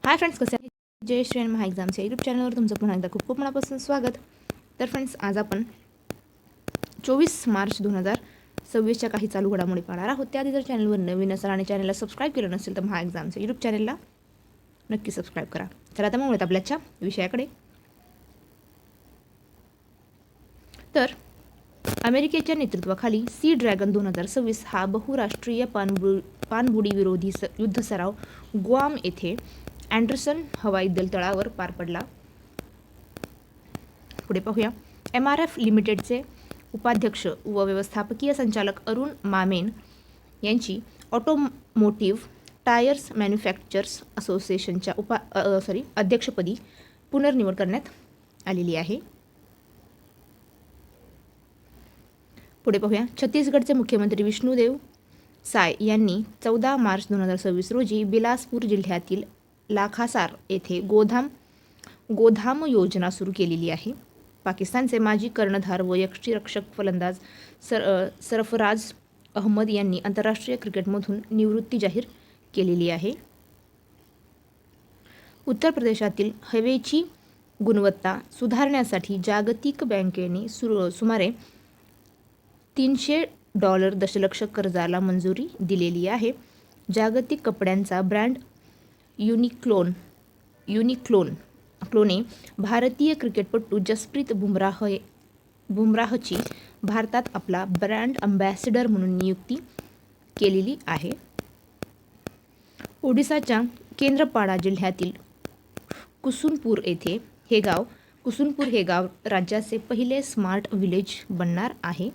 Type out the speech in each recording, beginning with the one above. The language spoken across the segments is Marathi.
हाय फ्रेंड्स, कसे आहे? जय श्री महा एक्झामच्या यूट्यूब चॅनलवर तुमचं पुन्हा एकदा खूप खूप मनापासून स्वागत. तर फ्रेंड्स, आज आपण 24 मार्च 2026च्या काही चालू घडामोडी पाहणार आहोत. त्याआधी जर चॅनलवर नवीन असाल आणि चॅनलला सबस्क्राईब केलं नसेल तर महा एक्झामच्या यूट्यूब चॅनलला नक्की सबस्क्राईब करा. चला आता मग वळूयात आपल्याच्या विषयाकडे. तर अमेरिकेच्या नेतृत्वाखाली सी ड्रॅगन 2026 हा बहुराष्ट्रीय पाणबुडी विरोधी युद्ध सराव ग्वाम येथे अँडरसन हवाई दल तळावर पार पडला. पुढे पाहूया. MRF लिमिटेडचे उपाध्यक्ष व व्यवस्थापकीय संचालक अरुण मामेन यांची ऑटोमोटिव्ह टायर्स मॅन्युफॅक्चरर्स असोसिएशनच्या अध्यक्षपदी पुनर्निवड करण्यात आलेली आहे. पुढे पाहूया. छत्तीसगडचे मुख्यमंत्री विष्णुदेव साय यांनी 14 मार्च 2026 रोजी बिलासपूर जिल्ह्यातील लाखासार येथे गोधाम योजना सुरू केलेली आहे. पाकिस्तानचे माजी कर्णधार व यष्टिरक्षक फलंदाज सरफराज अहमद यांनी आंतरराष्ट्रीय क्रिकेटमधून निवृत्ती जाहीर केलेली आहे. उत्तर प्रदेशातील हवेची गुणवत्ता सुधारण्यासाठी जागतिक बँकेने सुमारे $300 दशलक्ष कर्जाला मंजुरी दिलेली आहे. जागतिक कपड्यांचा ब्रँड युनिक्लोने भारतीय क्रिकेटपटू जसप्रीत बुमराहची भारतात आपला ब्रँड अँबॅसेडर म्हणून नियुक्ती केलेली आहे. ओडिसाच्या केंद्रपाडा जिल्ह्यातील कुसुमपूर हे गाव राज्याचे पहिले स्मार्ट विलेज बनणार आहे.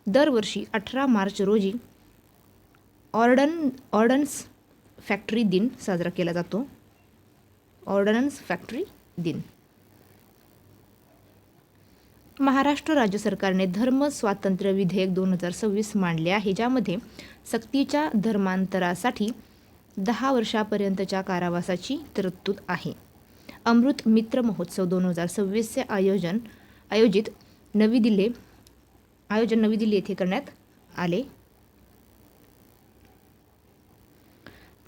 दरवर्षी 18 मार्च रोजी ऑर्डन्स फॅक्टरी दिन साजरा केला जातो. ऑर्डन्स फॅक्टरी दिन. महाराष्ट्र राज्य सरकारने धर्म स्वातंत्र्य विधेयक 2026 मांडले आहे, ज्यामध्ये सक्तीच्या धर्मांतरासाठी 10 वर्षापर्यंतच्या कारावासाची तरतूद आहे. अमृत मित्र महोत्सव 2026चे आयोजित नवी दिल्ली येथे करण्यात आले.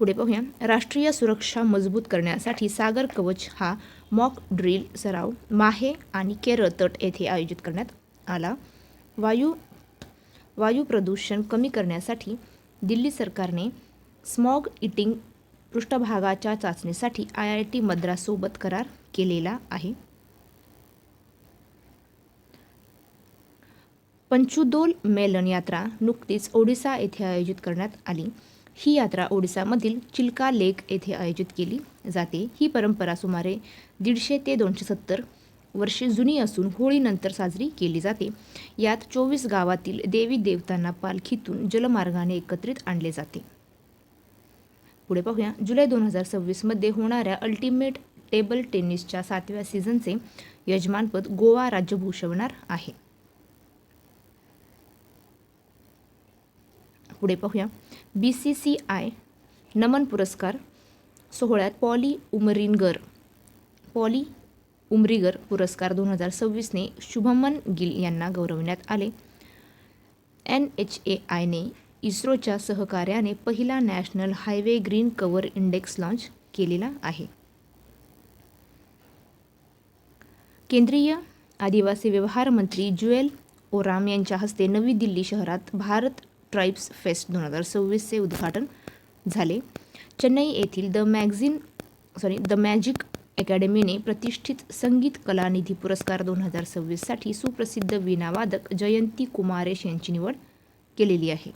पुढे पाहूया. राष्ट्रीय सुरक्षा मजबूत करण्यासाठी सागर कवच हा मॉक ड्रिल सराव माहे आणि केरळ तट येथे आयोजित करण्यात आला. वायू प्रदूषण कमी करण्यासाठी दिल्ली सरकारने स्मॉग इटिंग पृष्ठभागाच्या चाचणीसाठी IIT मद्राससोबत करार केलेला आहे. पंचुदोल मेलन यात्रा नुकतीच ओडिसा येथे आयोजित करण्यात आली. ही यात्रा ओडिसामधील चिल्का लेक येथे आयोजित केली जाते. ही परंपरा सुमारे 150 ते 270 वर्षे जुनी असून होळीनंतर साजरी केली जाते. यात 24 गावातील देवी देवतांना पालखीतून जलमार्गाने एकत्रित आणले जाते. पुढे पाहूया. जुलै 2026 मध्ये होणाऱ्या अल्टिमेट टेबल टेनिसच्या 7व्या सीझनचे यजमानपद गोवा राज्य भूषवणार आहे. पुढे पाहूया. BCCI नमन पुरस्कार सोहळ्यात पॉली उमरीगर पुरस्कार 2026ने शुभमन गिल यांना गौरविण्यात आले. NHAI ने इस्रोच्या सहकार्याने पहिला national highway green cover index launch केलेला आहे. केंद्रीय आदिवासी व्यवहार मंत्री जुएल ओराम यांच्या हस्ते नवी दिल्ली शहरात भारत ट्राइब्स फेस्ट 2026चे उद्घाटन झाले. चेन्नई येथील द मॅजिक अकॅडमीने प्रतिष्ठित संगीत कलानिधी पुरस्कार 2026 साठी सुप्रसिद्ध वीणावादक जयंती कुमारेश यांची निवड केलेली आहे.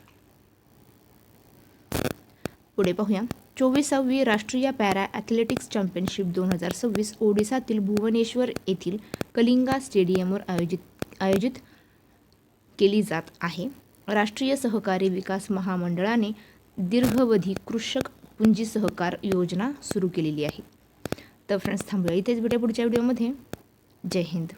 पुढे पाहूया. 24वी राष्ट्रीय पॅरा ॲथलेटिक्स चॅम्पियनशिप 2026 ओडिसातील भुवनेश्वर येथील कलिंगा स्टेडियमवर आयोजित केली जात आहे. राष्ट्रीय सहकारी विकास महामंडळाने दीर्घावधी कृषक पुंजी सहकार योजना सुरू केलेली आहे. तर फ्रेंड्स, थांबूया इथेच. भेटूया पुढच्या व्हिडिओमध्ये. जय हिंद.